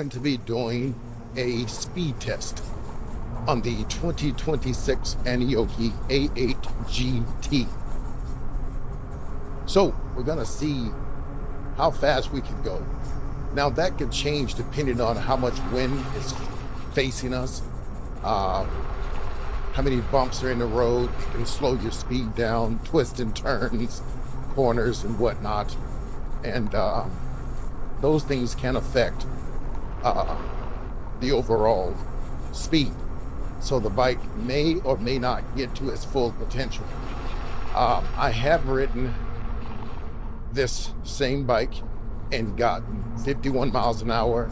Going to be doing a speed test on the 2026 Aniioki A8 GT. So we're gonna see how fast we can go. Now that could change depending on how much wind is facing us, how many bumps are in the road. It can slow your speed down, twists and turns, corners and whatnot. And those things can affect the overall speed. So the bike may or may not get to its full potential. I have ridden this same bike and gotten 51 miles an hour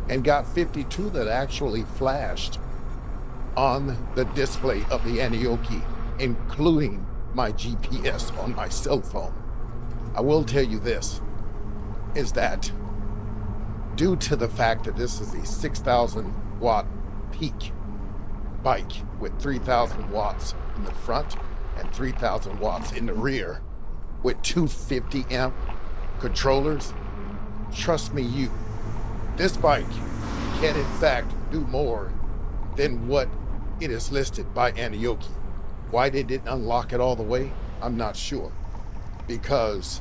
and got 52 that actually flashed on the display of the Aniioki, including my GPS on my cell phone. I will tell you this, is that due to the fact that this is a 6,000 watt peak bike with 3,000 watts in the front and 3,000 watts in the rear with 250 amp controllers, trust me, this bike can in fact do more than what it is listed by Aniioki. Why they didn't unlock it all the way, I'm not sure, because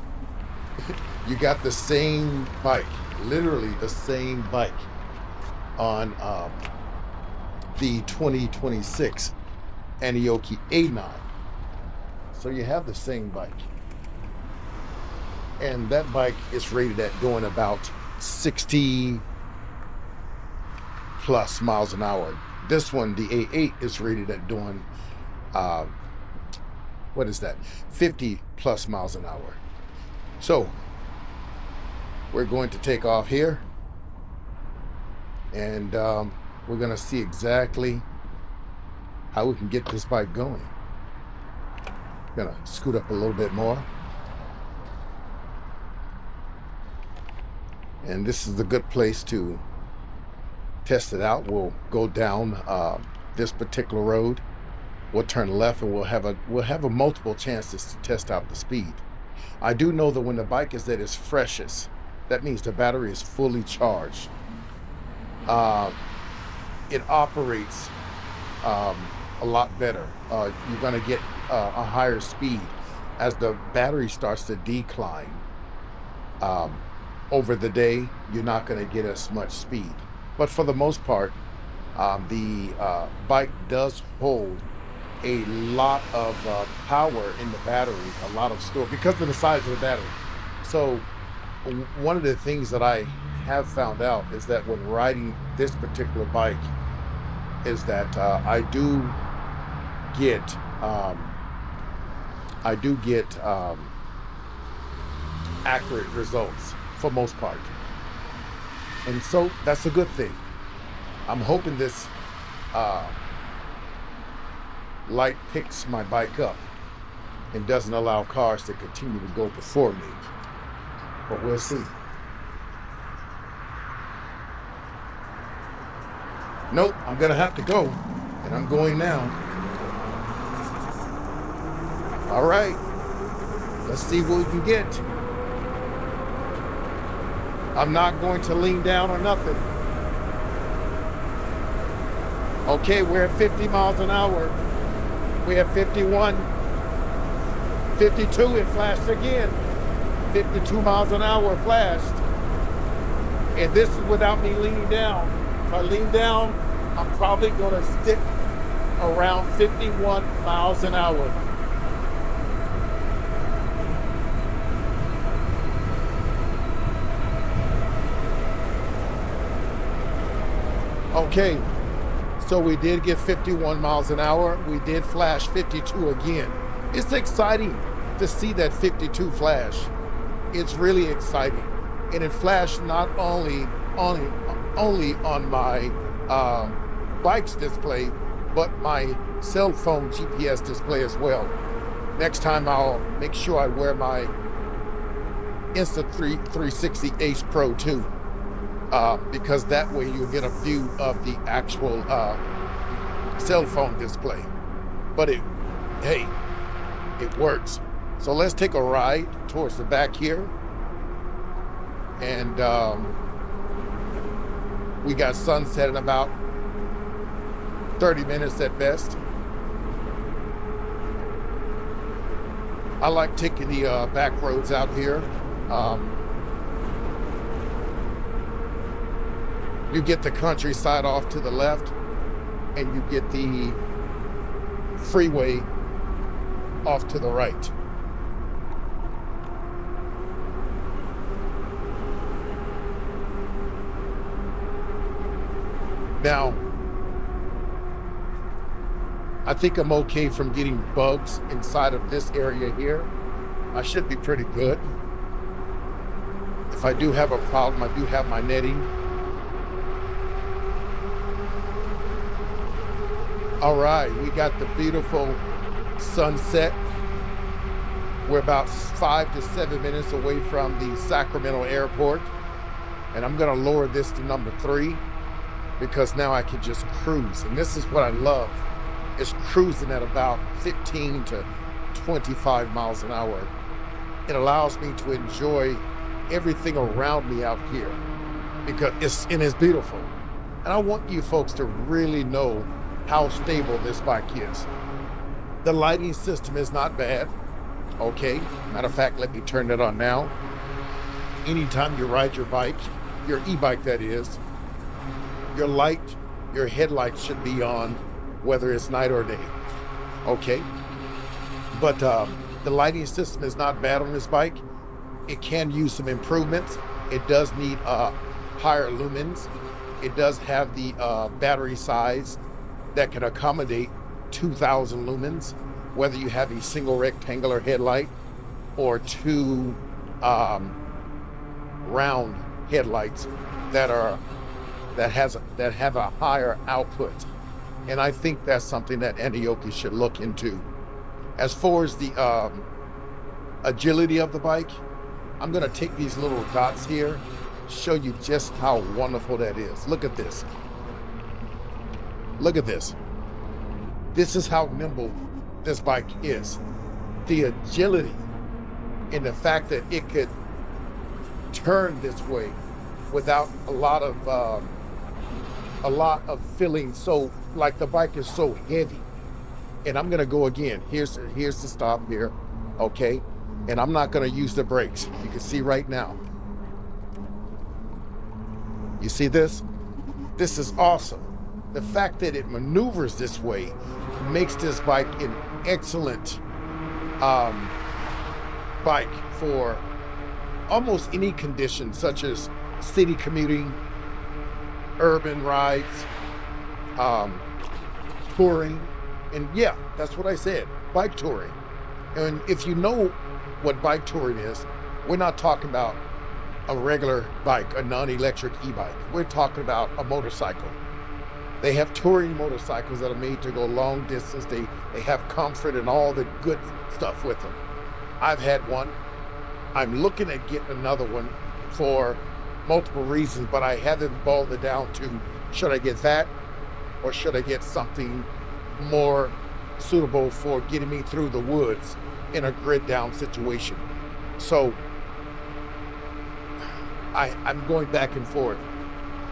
you got the same bike, literally the same bike on the 2026 Aniioki A9. So you have the same bike. And that bike is rated at doing about 60 plus miles an hour. This one, the A8, is rated at doing, 50 plus miles an hour. So we're going to take off here, and we're going to see exactly how we can get this bike going. Gonna scoot up a little bit more. And this is a good place to test it out. We'll go down this particular road. We'll turn left, and we'll have a multiple chances to test out the speed. I do know that when the bike is at its freshest, that means the battery is fully charged. It operates a lot better. You're going to get a higher speed as the battery starts to decline. Over the day, you're not going to get as much speed. But for the most part, the bike does hold a lot of power in the battery, a lot of store, because of the size of the battery. So one of the things that I have found out is that when riding this particular bike is that I do get accurate results for most part. And so that's a good thing. I'm hoping this light picks my bike up and doesn't allow cars to continue to go before me. But we'll see. Nope, I'm gonna have to go, and I'm going now. All right, let's see what we can get. I'm not going to lean down or nothing. Okay, we're at 50 miles an hour. We have 51, 52, it flashed again. 52 miles an hour flashed. And this is without me leaning down. If I lean down, I'm probably gonna stick around 51 miles an hour. Okay, so we did get 51 miles an hour. We did flash 52 again. It's exciting to see that 52 flash. It's really exciting. And it flashed not only on my bike's display, but my cell phone GPS display as well. Next time I'll make sure I wear my Insta360 Ace Pro 2. Because that way you'll get a view of the actual cell phone display. But it works. So let's take a ride towards the back here. And We got sunset in about 30 minutes at best. I like taking the back roads out here. You get the countryside off to the left, and you get the freeway off to the right. Now, I think I'm okay from getting bugs inside of this area here. I should be pretty good. If I do have a problem, I do have my netting. All right, we got the beautiful sunset. We're about 5 to 7 minutes away from the Sacramento airport. And I'm gonna lower this to number 3 because now I can just cruise. And this is what I love, is cruising at about 15 to 25 miles an hour. It allows me to enjoy everything around me out here because it's beautiful. And I want you folks to really know how stable this bike is. The lighting system is not bad. Okay, matter of fact, let me turn that on now. Anytime you ride your bike, your e-bike that is, your headlights should be on, whether it's night or day. Okay, but the lighting system is not bad on this bike. It can use some improvements. It does need higher lumens. It does have the battery size that can accommodate 2,000 lumens, whether you have a single rectangular headlight or 2 round headlights that have a higher output. And I think that's something that Aniioki should look into. As far as the agility of the bike, I'm gonna take these little dots here, show you just how wonderful that is. Look at this. Look at this. This is how nimble this bike is. The agility and the fact that it could turn this way without a lot of feeling, so like the bike is so heavy. And I'm gonna go again. Here's the stop here, okay? And I'm not gonna use the brakes. You can see right now. You see this? This is awesome. The fact that it maneuvers this way makes this bike an excellent bike for almost any condition, such as city commuting, urban rides, touring, and yeah, that's what I said, bike touring. And if you know what bike touring is, we're not talking about a regular bike, a non-electric e-bike. We're talking about a motorcycle. They have touring motorcycles that are made to go long distance. They have comfort and all the good stuff with them. I've had one. I'm looking at getting another one for multiple reasons, but I haven't boiled it down to, should I get that or should I get something more suitable for getting me through the woods in a grid down situation. So I'm going back and forth.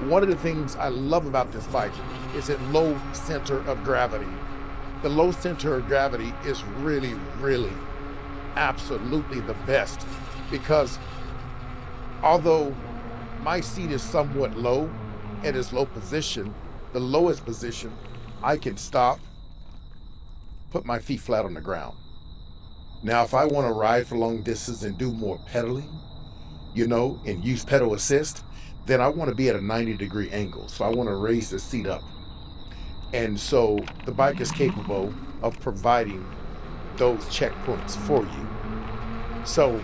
One of the things I love about this bike is its low center of gravity. The low center of gravity is really, really, absolutely the best, because although my seat is somewhat low in its low position, the lowest position, I can stop, put my feet flat on the ground. Now, if I want to ride for long distance and do more pedaling, and use pedal assist, then I want to be at a 90-degree angle. So I want to raise the seat up. And so the bike is capable of providing those checkpoints for you. So,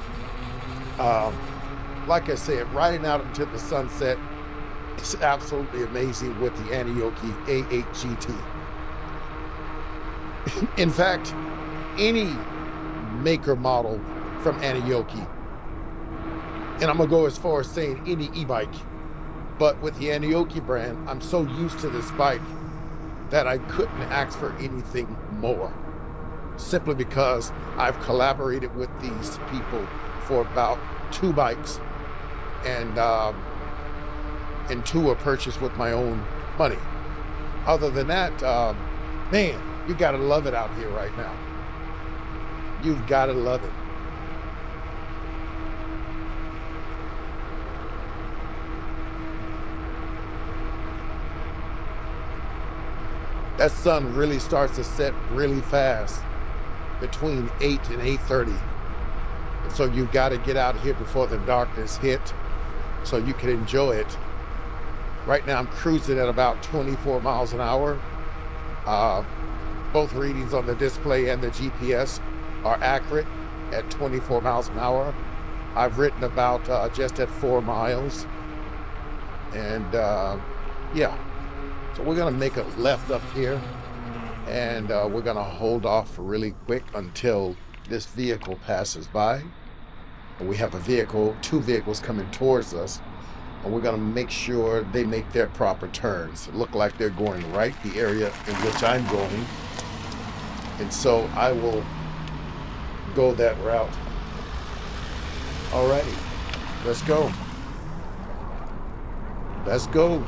like I said, riding out into the sunset is absolutely amazing with the Aniioki A8 GT. In fact, any maker model from Aniioki, and I'm gonna go as far as saying any e-bike, but with the Aniioki brand, I'm so used to this bike that I couldn't ask for anything more, simply because I've collaborated with these people for about 2 bikes, and and 2 are purchased with my own money. Other than that, man, you gotta love it out here right now. You've gotta love it. That sun really starts to set really fast between 8 and 8:30. And so you've got to get out here before the darkness hit so you can enjoy it. Right now I'm cruising at about 24 miles an hour. Both readings on the display and the GPS are accurate at 24 miles an hour. I've ridden about just at 4 miles. And yeah, so we're gonna make a left up here, and we're gonna hold off really quick until this vehicle passes by. And we have a vehicle, 2 vehicles coming towards us, and we're gonna make sure they make their proper turns. It look like they're going right the area in which I'm going. And so I will go that route. Alrighty, let's go. Let's go.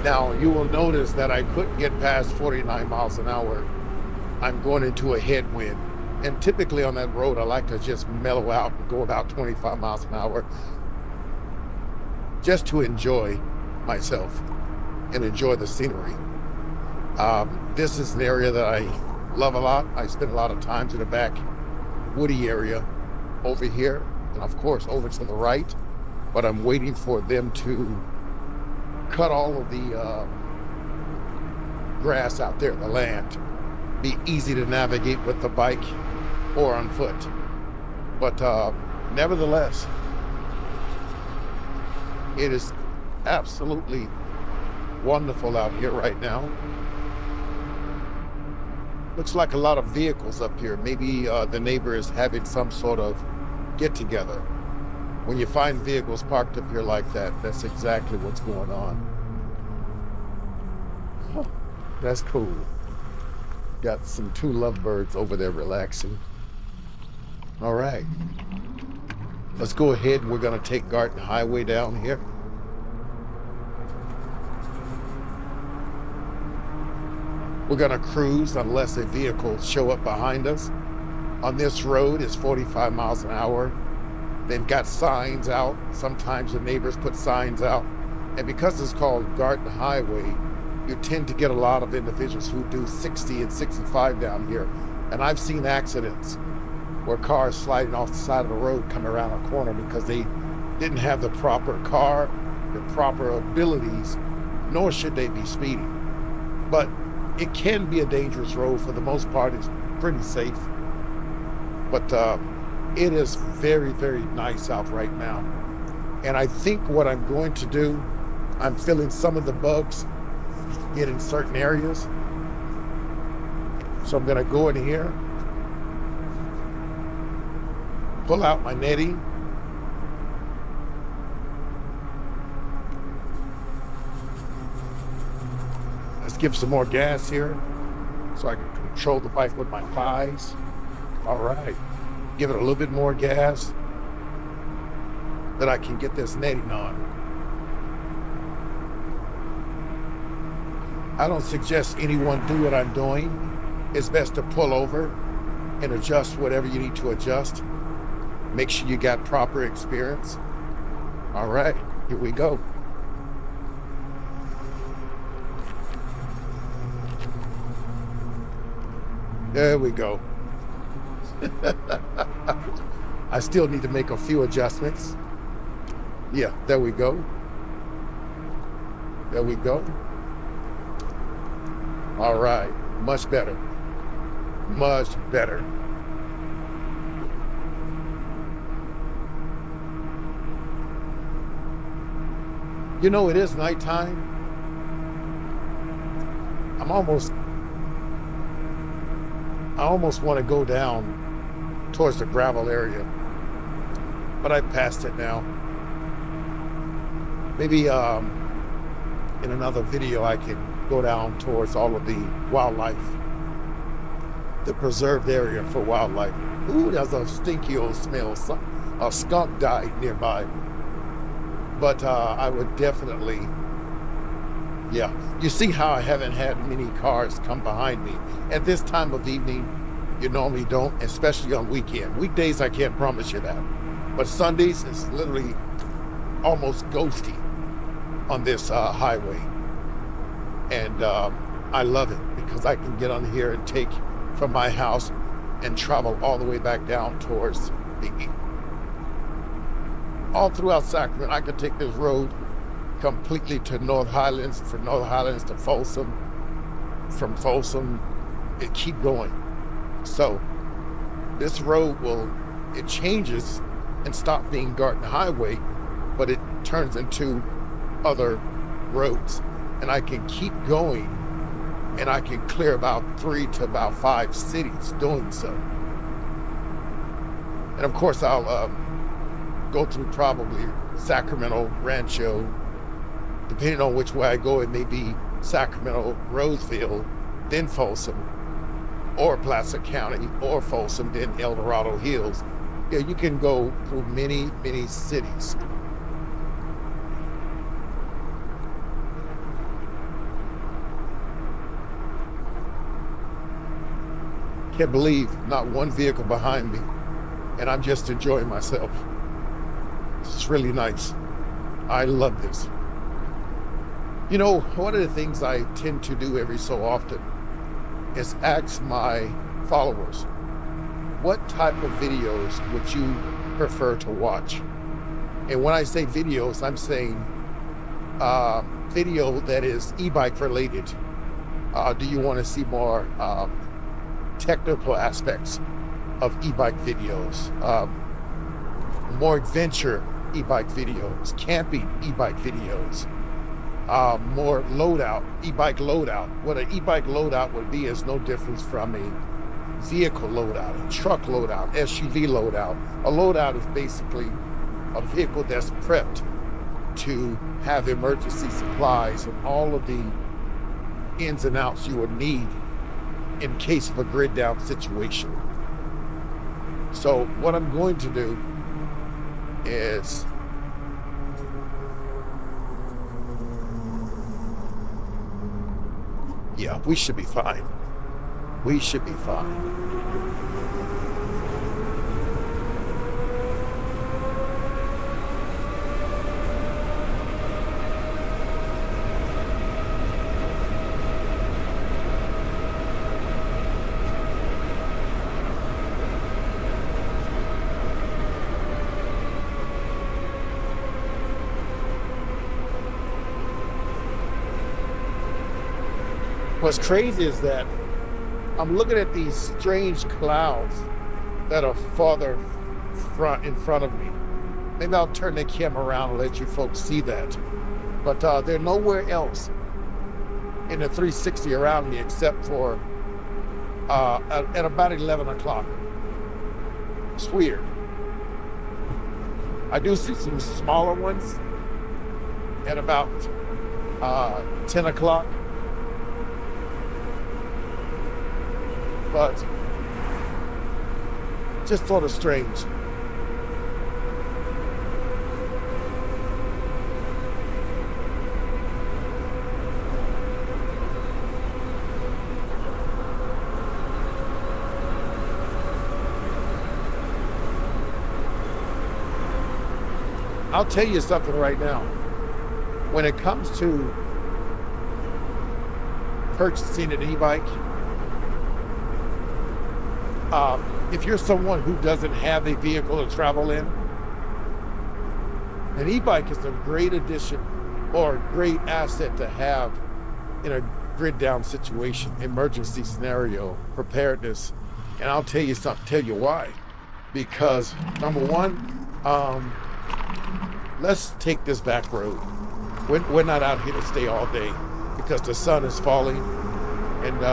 Now, you will notice that I couldn't get past 49 miles an hour. I'm going into a headwind. And typically on that road, I like to just mellow out and go about 25 miles an hour just to enjoy myself and enjoy the scenery. This is an area that I love a lot. I spend a lot of time in the back woody area over here, and of course over to the right, but I'm waiting for them to cut all of the grass out there, the land. Be easy to navigate with the bike or on foot. But nevertheless, it is absolutely wonderful out here right now. Looks like a lot of vehicles up here. Maybe the neighbor is having some sort of get together. When you find vehicles parked up here like that, that's exactly what's going on. Oh, that's cool. Got some 2 lovebirds over there relaxing. All right. Let's go ahead and we're gonna take Garden Highway down here. We're gonna cruise unless a vehicle show up behind us. On this road, it's 45 miles an hour. They've got signs out. Sometimes the neighbors put signs out. And because it's called Garden Highway, you tend to get a lot of individuals who do 60 and 65 down here. And I've seen accidents where cars sliding off the side of the road come around a corner because they didn't have the proper car, the proper abilities, nor should they be speeding. But it can be a dangerous road. For the most part, it's pretty safe. But it is very, very nice out right now. And I think what I'm going to do, I'm feeling some of the bugs get in certain areas. So I'm gonna go in here, pull out my netting, let's give some more gas here so I can control the bike with my thighs. All right, give it a little bit more gas that I can get this netting on. I don't suggest anyone do what I'm doing. It's best to pull over and adjust whatever you need to adjust. Make sure you got proper experience. All right, here we go. There we go. I still need to make a few adjustments. Yeah, there we go. There we go. All right, much better. Much better. You know, it is nighttime. I almost want to go down towards the gravel area, but I passed it now. Maybe in another video I can go down towards all of the wildlife, the preserved area for wildlife. Ooh, there's a stinky old smell. A skunk died nearby. But I would definitely, yeah. You see how I haven't had many cars come behind me. At this time of evening, you normally don't, especially on weekend. Weekdays, I can't promise you that. But Sundays, it's literally almost ghosty on this highway. And I love it because I can get on here and take from my house and travel all the way back down towards all throughout Sacramento. I could take this road completely to North Highlands, from North Highlands to Folsom, from Folsom, it keep going. So this road it changes and stop being Garden Highway, but it turns into other roads. And I can keep going, and I can clear about 3 to about 5 cities doing so. And of course, I'll go through probably Sacramento, Rancho. Depending on which way I go, it may be Sacramento, Roseville, then Folsom, or Placer County, or Folsom, then El Dorado Hills. Yeah, you can go through many, many cities. Can't believe not one vehicle behind me, and I'm just enjoying myself. It's really nice. I love this. You know, one of the things I tend to do every so often is ask my followers, what type of videos would you prefer to watch? And when I say videos, I'm saying video that is e-bike related. Do you want to see more technical aspects of e-bike videos? More adventure e-bike videos, camping e-bike videos, more loadout, e-bike loadout. What an e-bike loadout would be is no difference from a vehicle loadout, a truck loadout, SUV loadout. A loadout is basically a vehicle that's prepped to have emergency supplies and all of the ins and outs you would need in case of a grid down situation. So what I'm going to do is yeah, we should be fine. We should be fine. What's crazy is that I'm looking at these strange clouds that are farther in front of me. Maybe I'll turn the camera around and let you folks see that. But they're nowhere else in the 360 around me except for at about 11 o'clock. It's weird. I do see some smaller ones at about 10 o'clock. But just sort of strange. I'll tell you something right now. When it comes to purchasing an e-bike, if you're someone who doesn't have a vehicle to travel in, an e-bike is a great addition or a great asset to have in a grid down situation, emergency scenario, preparedness. And I'll tell you something, tell you why. Because number one, let's take this back road. We're not out here to stay all day because the sun is falling, and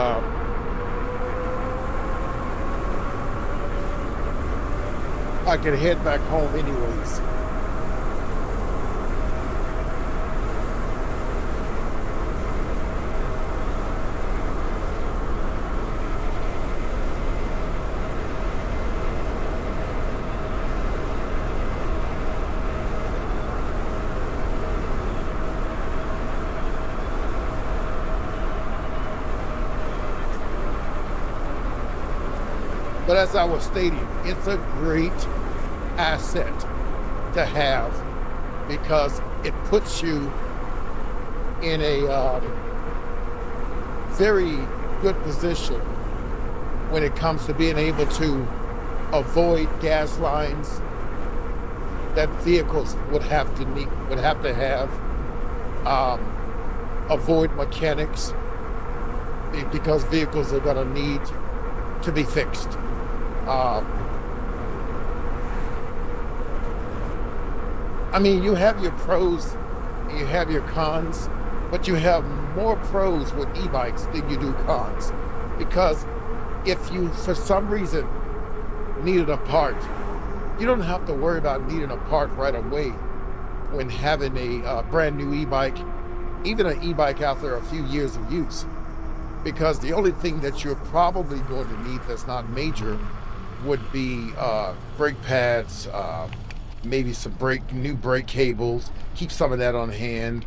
I can head back home anyways. But as I was stating, it's a great asset to have because it puts you in a very good position when it comes to being able to avoid gas lines that vehicles would have to have, avoid mechanics because vehicles are going to need to be fixed. I mean, you have your pros and you have your cons, but you have more pros with e-bikes than you do cons. Because if you, for some reason, needed a part, you don't have to worry about needing a part right away when having a brand new e-bike, even an e-bike after a few years of use. Because the only thing that you're probably going to need that's not major would be brake pads, maybe some new brake cables, keep some of that on hand,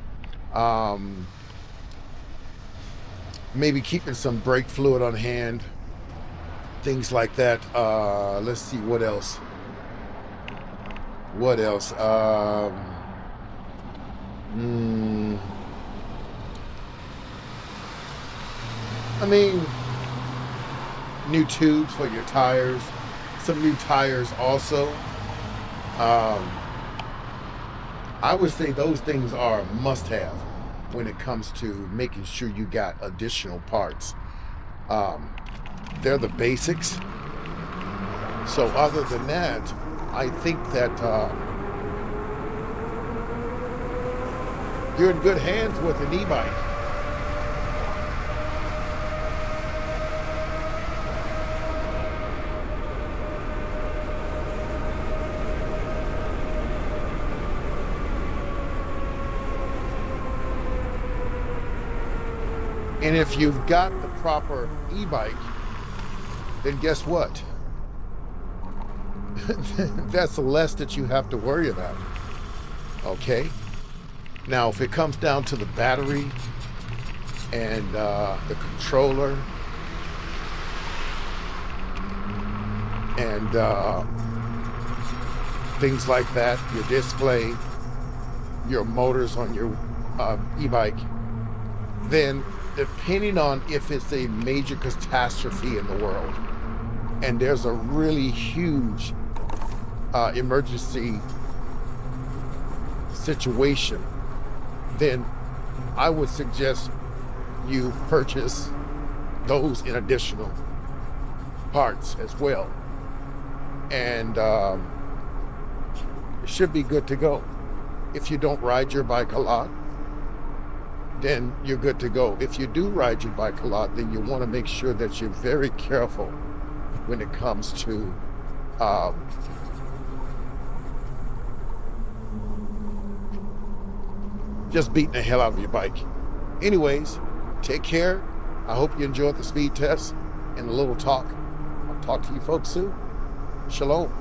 maybe keeping some brake fluid on hand, things like that. Let's see, what else? I mean, new tubes for your tires, some new tires also. I would say those things are must-have when it comes to making sure you got additional parts. They're the basics. So other than that, I think that you're in good hands with an e-bike. And if you've got the proper e-bike, then guess what? That's less that you have to worry about. Okay? Now, if it comes down to the battery and the controller and things like that, your display, your motors on your e-bike, then depending on if it's a major catastrophe in the world and there's a really huge emergency situation, then I would suggest you purchase those in additional parts as well. And it should be good to go. If you don't ride your bike a lot, then you're good to go. If you do ride your bike a lot, then you want to make sure that you're very careful when it comes to just beating the hell out of your bike. Anyways, take care. I hope you enjoyed the speed test and a little talk. I'll talk to you folks soon. Shalom.